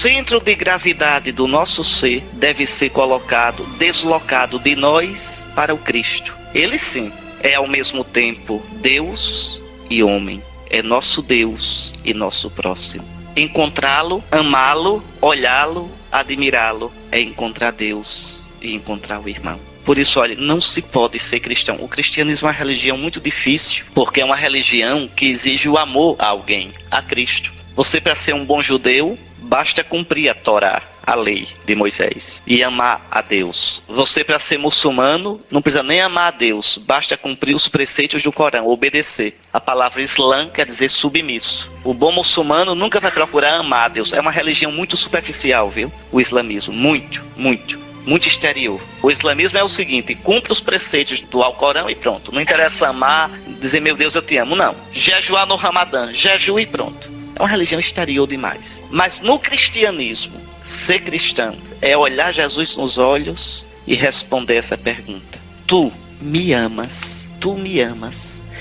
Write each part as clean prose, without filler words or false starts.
centro de gravidade do nosso ser deve ser colocado, deslocado de nós para o Cristo. Ele sim é ao mesmo tempo Deus e homem. É nosso Deus e nosso próximo. Encontrá-lo, amá-lo, olhá-lo, admirá-lo é encontrar Deus e encontrar o irmão. Por isso, olha, não se pode ser cristão. O cristianismo é uma religião muito difícil, porque é uma religião que exige o amor a alguém, a Cristo. Você, para ser um bom judeu, basta cumprir a Torá, a lei de Moisés, e amar a Deus. Você, para ser muçulmano, não precisa nem amar a Deus, basta cumprir os preceitos do Corão, obedecer. A palavra Islã quer dizer submisso. O bom muçulmano nunca vai procurar amar a Deus. É uma religião muito superficial, viu? O islamismo, muito exterior. O islamismo é o seguinte: cumpre os preceitos do Alcorão e pronto. Não interessa amar, dizer meu Deus eu te amo, não. Jejuar no Ramadã, jejua e pronto. É uma religião exterior demais. Mas no cristianismo, ser cristão é olhar Jesus nos olhos e responder essa pergunta: tu me amas? Tu me amas?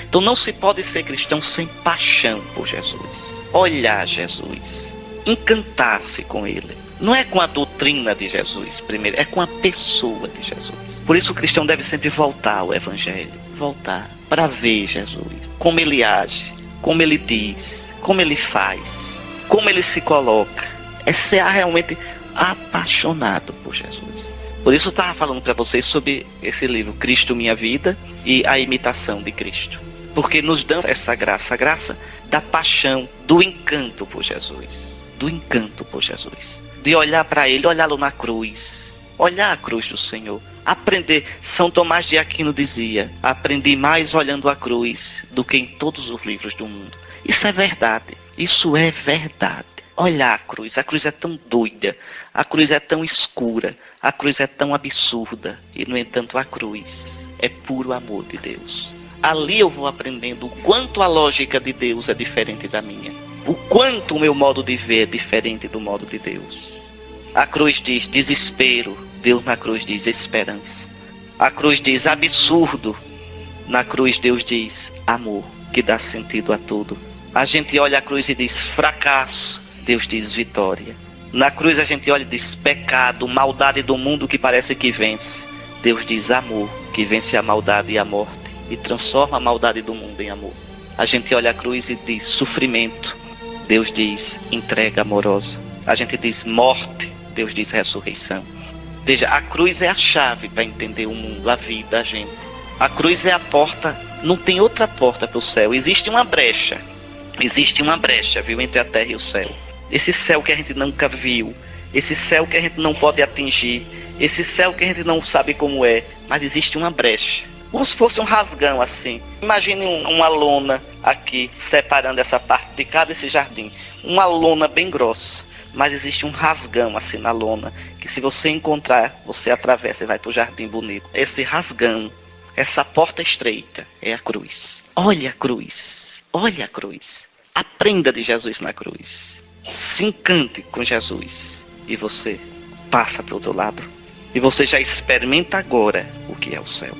Então não se pode ser cristão sem paixão por Jesus. Olhar Jesus, encantar-se com Ele. Não é com a doutrina de Jesus, primeiro, é com a pessoa de Jesus. Por isso o cristão deve sempre voltar ao Evangelho. Voltar para ver Jesus, como Ele age, como Ele diz, como Ele faz, como Ele se coloca. É ser realmente apaixonado por Jesus. Por isso eu estava falando para vocês sobre esse livro, Cristo Minha Vida, e a imitação de Cristo. Porque nos dá essa graça, a graça da paixão, do encanto por Jesus. Do encanto por Jesus. De olhar para Ele, olhá-lo na cruz. Olhar a cruz do Senhor. Aprender. São Tomás de Aquino dizia: aprendi mais olhando a cruz do que em todos os livros do mundo. Isso é verdade. Isso é verdade. Olhar a cruz é tão doida, a cruz é tão escura, a cruz é tão absurda, e no entanto a cruz é puro amor de Deus. Ali eu vou aprendendo o quanto a lógica de Deus é diferente da minha, o quanto o meu modo de ver é diferente do modo de Deus. A cruz diz desespero, Deus na cruz diz esperança. A cruz diz absurdo, na cruz Deus diz amor, que dá sentido a tudo. A gente olha a cruz e diz fracasso, Deus diz vitória. Na cruz a gente olha e diz pecado, maldade do mundo que parece que vence. Deus diz amor, que vence a maldade e a morte e transforma a maldade do mundo em amor. A gente olha a cruz e diz sofrimento, Deus diz entrega amorosa. A gente diz morte, Deus diz ressurreição. Veja, a cruz é a chave para entender o mundo, a vida, a gente. A cruz é a porta, não tem outra porta para o céu. Existe uma brecha, viu, entre a terra e o céu. Esse céu que a gente nunca viu, esse céu que a gente não pode atingir, esse céu que a gente não sabe como é, mas existe uma brecha. Como se fosse um rasgão assim. Imagine uma lona aqui, separando essa parte de cá desse jardim. Uma lona bem grossa, mas existe um rasgão assim na lona, que se você encontrar, você atravessa e vai para o jardim bonito. Esse rasgão, essa porta estreita, é a cruz. Olha a cruz, olha a cruz. Aprenda de Jesus na cruz. Se encante com Jesus e você passa para o outro lado e você já experimenta agora o que é o céu.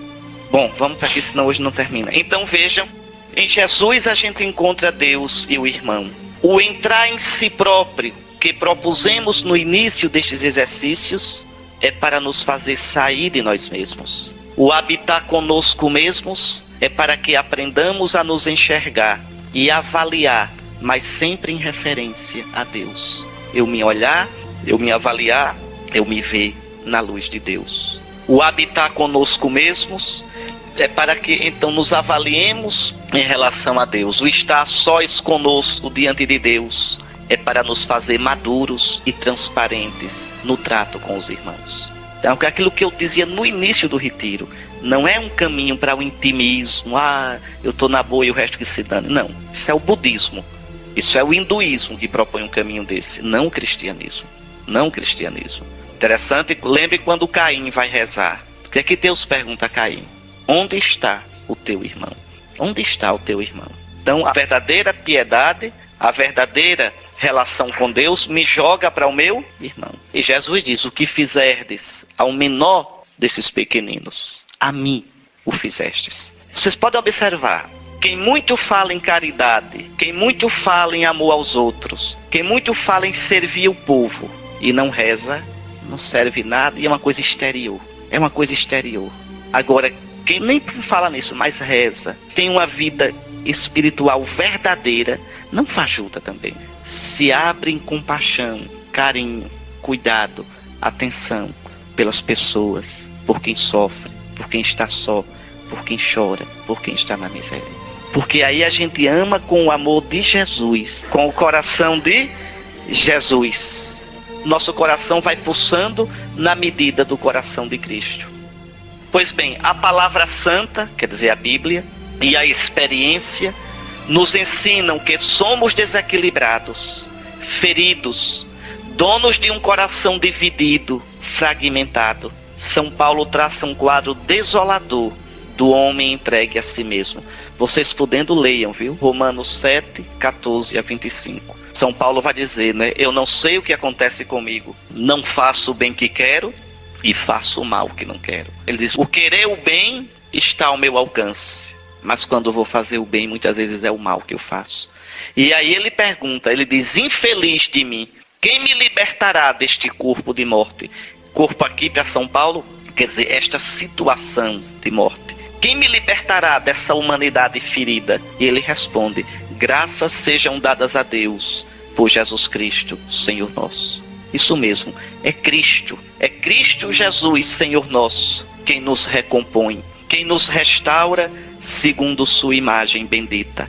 Bom, vamos para aqui, senão hoje não termina. Então vejam, em Jesus a gente encontra Deus e o irmão. O entrar em si próprio que propusemos no início destes exercícios é para nos fazer sair de nós mesmos. O habitar conosco mesmos é para que aprendamos a nos enxergar e avaliar, mas sempre em referência a Deus. Eu me olhar, eu me avaliar, eu me ver na luz de Deus. O habitar conosco mesmos é para que então nos avaliemos em relação a Deus. O estar sós conosco diante de Deus é para nos fazer maduros e transparentes no trato com os irmãos. Então, aquilo que eu dizia no início do retiro, não é um caminho para o intimismo, eu estou na boa e o resto que se dane. Não, isso é o budismo. Isso é o hinduísmo que propõe um caminho desse, não o cristianismo. Não o cristianismo. Interessante, lembre quando Caim vai rezar. O que é que Deus pergunta a Caim? Onde está o teu irmão? Onde está o teu irmão? Então, a verdadeira piedade, a verdadeira relação com Deus me joga para o meu irmão. E Jesus diz, o que fizerdes ao menor desses pequeninos, a mim o fizestes. Vocês podem observar Quem muito fala em caridade, quem muito fala em amor aos outros, quem muito fala em servir o povo e não reza, não serve nada e é uma coisa exterior. É uma coisa exterior. Agora, quem nem fala nisso, mas reza, tem uma vida espiritual verdadeira, não fajuta também. Se abre em compaixão, carinho, cuidado, atenção pelas pessoas, por quem sofre, por quem está só, por quem chora, por quem está na miséria. Porque aí a gente ama com o amor de Jesus, com o coração de Jesus. Nosso coração vai pulsando na medida do coração de Cristo. Pois bem, a palavra santa, quer dizer a Bíblia, e a experiência nos ensinam que somos desequilibrados, feridos, donos de um coração dividido, fragmentado. São Paulo traça um quadro desolador do homem entregue a si mesmo. Vocês podendo leiam, viu? Romanos 7, 14 a 25. São Paulo vai dizer, né? Eu não sei o que acontece comigo. Não faço o bem que quero e faço o mal que não quero. Ele diz, o querer o bem está ao meu alcance. Mas quando eu vou fazer o bem, muitas vezes é o mal que eu faço. E aí ele pergunta, ele diz, infeliz de mim, quem me libertará deste corpo de morte? Corpo aqui para São Paulo, quer dizer, esta situação de morte. Quem me libertará dessa humanidade ferida? E ele responde, graças sejam dadas a Deus, por Jesus Cristo, Senhor nosso. Isso mesmo, é Cristo Jesus, Senhor nosso, quem nos recompõe, quem nos restaura segundo sua imagem bendita.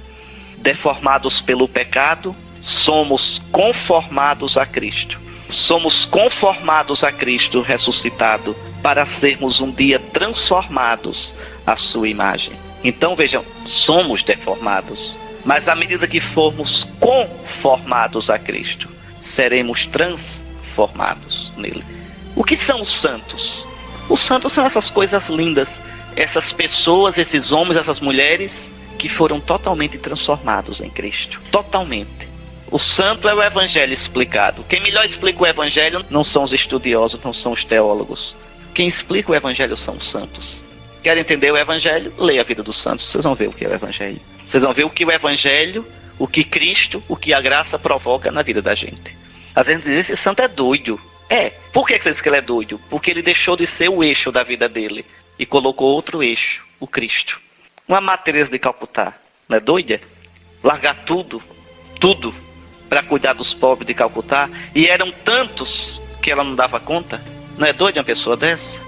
Deformados pelo pecado, somos conformados a Cristo. Somos conformados a Cristo ressuscitado, para sermos um dia transformados à sua imagem. Então vejam, somos deformados, mas à medida que formos conformados a Cristo, seremos transformados nele. O que são os santos? Os santos são essas coisas lindas, essas pessoas, esses homens, essas mulheres que foram totalmente transformados em Cristo. Totalmente. O santo é o evangelho explicado. Quem melhor explica o evangelho não são os estudiosos, não são os teólogos. Quem explica o evangelho são os santos. Quer entender o evangelho? Leia a vida dos santos, vocês vão ver o que é o evangelho. Vocês vão ver o que o evangelho, o que Cristo, o que a graça provoca na vida da gente. Às vezes diz, esse santo é doido. É. Por que você diz que ele é doido? Porque ele deixou de ser o eixo da vida dele e colocou outro eixo, o Cristo. Uma Madre Teresa de Calcutá, não é doida? Largar tudo, para cuidar dos pobres de Calcutá, e eram tantos que ela não dava conta. Não é doida uma pessoa dessa?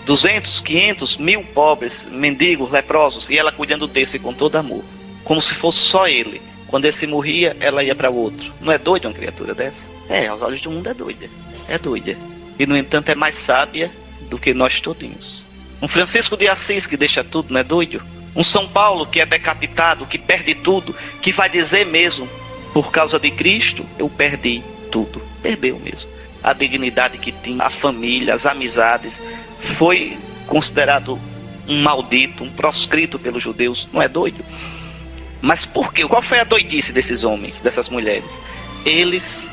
200, 500, 1000 pobres, mendigos, leprosos, e ela cuidando desse com todo amor, como se fosse só ele. Quando esse morria, ela ia para o outro. Não é doida uma criatura dessa? É, aos olhos do mundo é doida. É doida. E no entanto é mais sábia do que nós todinhos. Um Francisco de Assis que deixa tudo, não é doido? Um São Paulo que é decapitado, que perde tudo, que vai dizer mesmo, por causa de Cristo, eu perdi tudo. Perdeu mesmo. A dignidade que tinha, a família, as amizades. Foi considerado um maldito, um proscrito pelos judeus. Não é doido? Mas por quê? Qual foi a doidice desses homens, dessas mulheres? Eles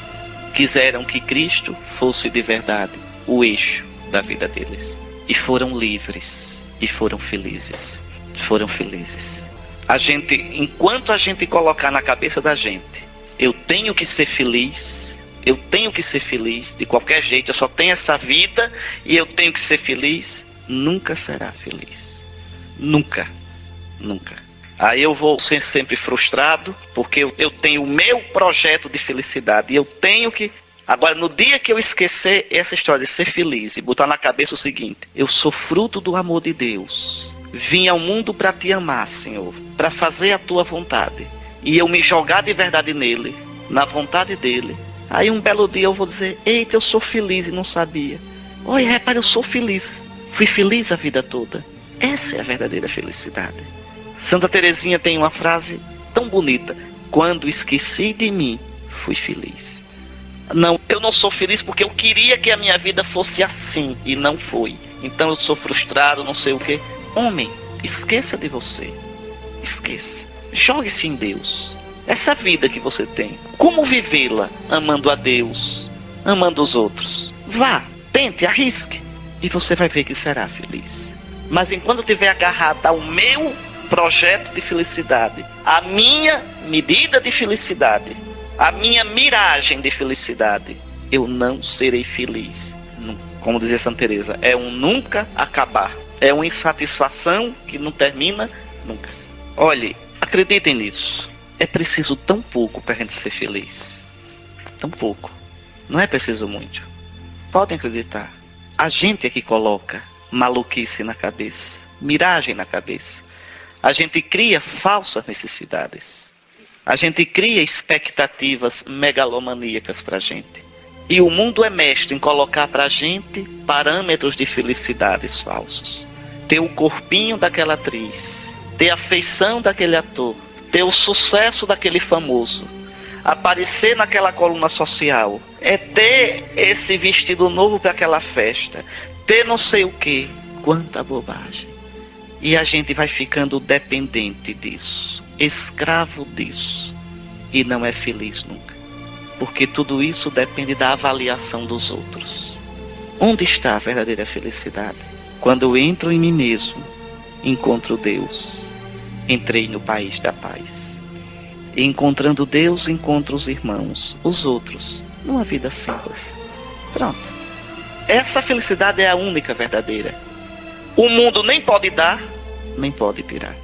quiseram que Cristo fosse de verdade o eixo da vida deles. E foram livres. E foram felizes. Foram felizes. Enquanto a gente colocar na cabeça da gente, eu tenho que ser feliz de qualquer jeito, eu só tenho essa vida e eu tenho que ser feliz, nunca será feliz. Nunca. Aí eu vou ser sempre frustrado, porque eu tenho o meu projeto de felicidade e eu tenho que... Agora, no dia que eu esquecer essa história de ser feliz e botar na cabeça o seguinte, eu sou fruto do amor de Deus, vim ao mundo para te amar, Senhor, para fazer a tua vontade, e eu me jogar de verdade nele, na vontade dele, aí um belo dia eu vou dizer, eita, eu sou feliz e não sabia. Olha, repare, eu sou feliz, fui feliz a vida toda. Essa é a verdadeira felicidade. Santa Teresinha tem uma frase tão bonita, quando esqueci de mim, fui feliz. Não, eu não sou feliz porque eu queria que a minha vida fosse assim e não foi. Então eu sou frustrado, não sei o que. Homem, esqueça de você. Esqueça. Jogue-se em Deus. Essa vida que você tem, como vivê-la? Amando a Deus, amando os outros. Vá, tente, arrisque. E você vai ver que será feliz. Mas enquanto estiver agarrado ao meu projeto de felicidade, a minha medida de felicidade, a minha miragem de felicidade, eu não serei feliz. Como dizia Santa Teresa, é um nunca acabar. É uma insatisfação que não termina nunca. Olhe, acreditem nisso. É preciso tão pouco para a gente ser feliz. Tão pouco. Não é preciso muito. Podem acreditar. A gente é que coloca maluquice na cabeça, miragem na cabeça. A gente cria falsas necessidades. A gente cria expectativas megalomaníacas para a gente. E o mundo é mestre em colocar pra gente parâmetros de felicidades falsos. Ter o corpinho daquela atriz, ter a feição daquele ator, ter o sucesso daquele famoso, aparecer naquela coluna social, é ter esse vestido novo para aquela festa, ter não sei o que. Quanta bobagem. E a gente vai ficando dependente disso, escravo disso, e não é feliz nunca. Porque tudo isso depende da avaliação dos outros. Onde está a verdadeira felicidade? Quando eu entro em mim mesmo, encontro Deus. Entrei no país da paz. E encontrando Deus, encontro os irmãos, os outros, numa vida simples. Pronto. Essa felicidade é a única verdadeira. O mundo nem pode dar, nem pode tirar.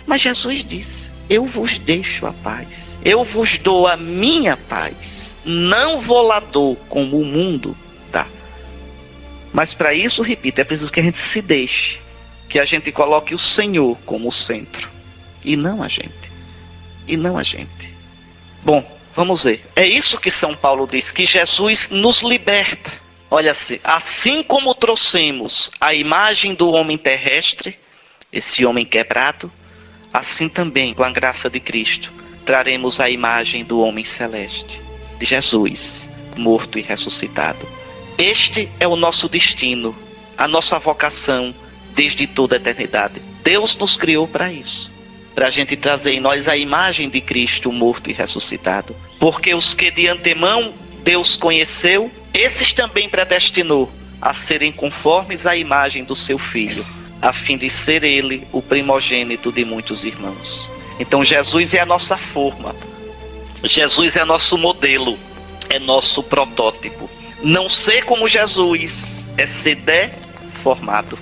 Mas Jesus disse, eu vos deixo a paz. Eu vos dou a minha paz. Não vou lá dou como o mundo dá. Mas para isso, repito, é preciso que a gente se deixe. Que a gente coloque o Senhor como o centro. E não a gente. E não a gente. Bom, vamos ver. É isso que São Paulo diz, que Jesus nos liberta. Olha assim como trouxemos a imagem do homem terrestre, esse homem quebrado, assim também, com a graça de Cristo, traremos a imagem do homem celeste, de Jesus, morto e ressuscitado. Este é o nosso destino, a nossa vocação desde toda a eternidade. Deus nos criou para isso, para a gente trazer em nós a imagem de Cristo morto e ressuscitado. Porque os que de antemão Deus conheceu, esses também predestinou a serem conformes à imagem do seu Filho, a fim de ser ele o primogênito de muitos irmãos. Então Jesus é a nossa forma. Jesus é nosso modelo, é nosso protótipo. Não ser como Jesus é ser deformado.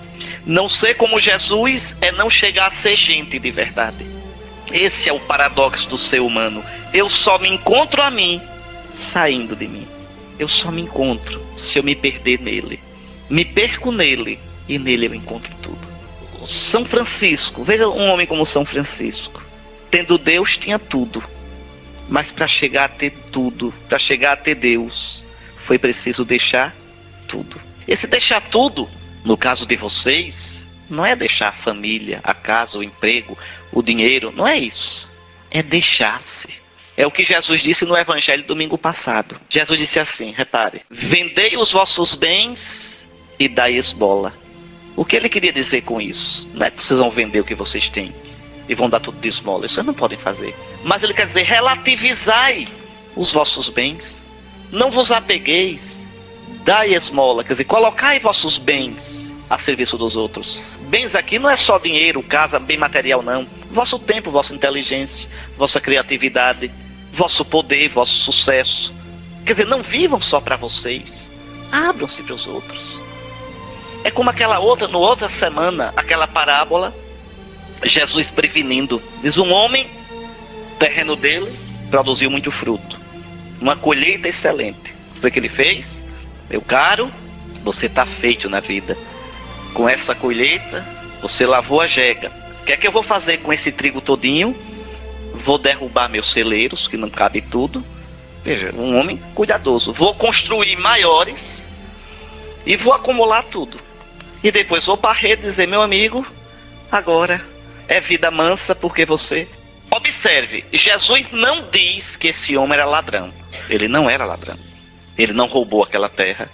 Não ser como Jesus é não chegar a ser gente de verdade. Esse é o paradoxo do ser humano. Eu só me encontro a mim saindo de mim. Eu só me encontro se eu me perder nele. Me perco nele e nele eu encontro tudo. São Francisco, veja um homem como São Francisco. Tendo Deus, tinha tudo. Mas para chegar a ter tudo, para chegar a ter Deus, foi preciso deixar tudo. Esse deixar tudo, no caso de vocês, não é deixar a família, a casa, o emprego, o dinheiro, não é isso. É deixar-se. É o que Jesus disse no Evangelho domingo passado. Jesus disse assim, repare, vendei os vossos bens e dai esmola. O que ele queria dizer com isso? Não é que vocês vão vender o que vocês têm e vão dar tudo de esmola. Isso vocês não podem fazer. Mas ele quer dizer, relativizai os vossos bens. Não vos apegueis. Dai esmola. Quer dizer, colocai vossos bens a serviço dos outros. Bens aqui não é só dinheiro, casa, bem material, não. Vosso tempo, vossa inteligência, vossa criatividade, vosso poder, vosso sucesso. Quer dizer, não vivam só para vocês. Abram-se para os outros. É como aquela outra, no outra semana, aquela parábola, Jesus prevenindo. Diz, um homem, o terreno dele produziu muito fruto. Uma colheita excelente. Foi o que ele fez? Meu caro, você está feito na vida. Com essa colheita, você lavou a jega. O que é que eu vou fazer com esse trigo todinho? Vou derrubar meus celeiros, que não cabe tudo. Veja, um homem cuidadoso. Vou construir maiores e vou acumular tudo. E depois vou parrer e dizer, meu amigo, agora é vida mansa porque você... Observe, Jesus não diz que esse homem era ladrão. Ele não era ladrão. Ele não roubou aquela terra.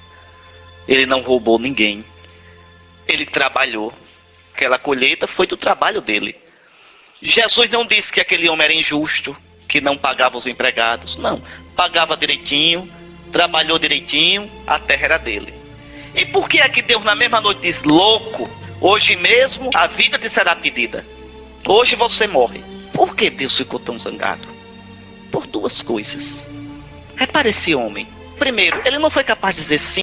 Ele não roubou ninguém. Ele trabalhou. Aquela colheita foi do trabalho dele. Jesus não disse que aquele homem era injusto, que não pagava os empregados. Não, pagava direitinho, trabalhou direitinho, a terra era dele. E por que é que Deus na mesma noite diz, louco, hoje mesmo a vida te será pedida? Hoje você morre. Por que Deus ficou tão zangado? Por duas coisas. Repare esse homem. Primeiro, ele não foi capaz de dizer sim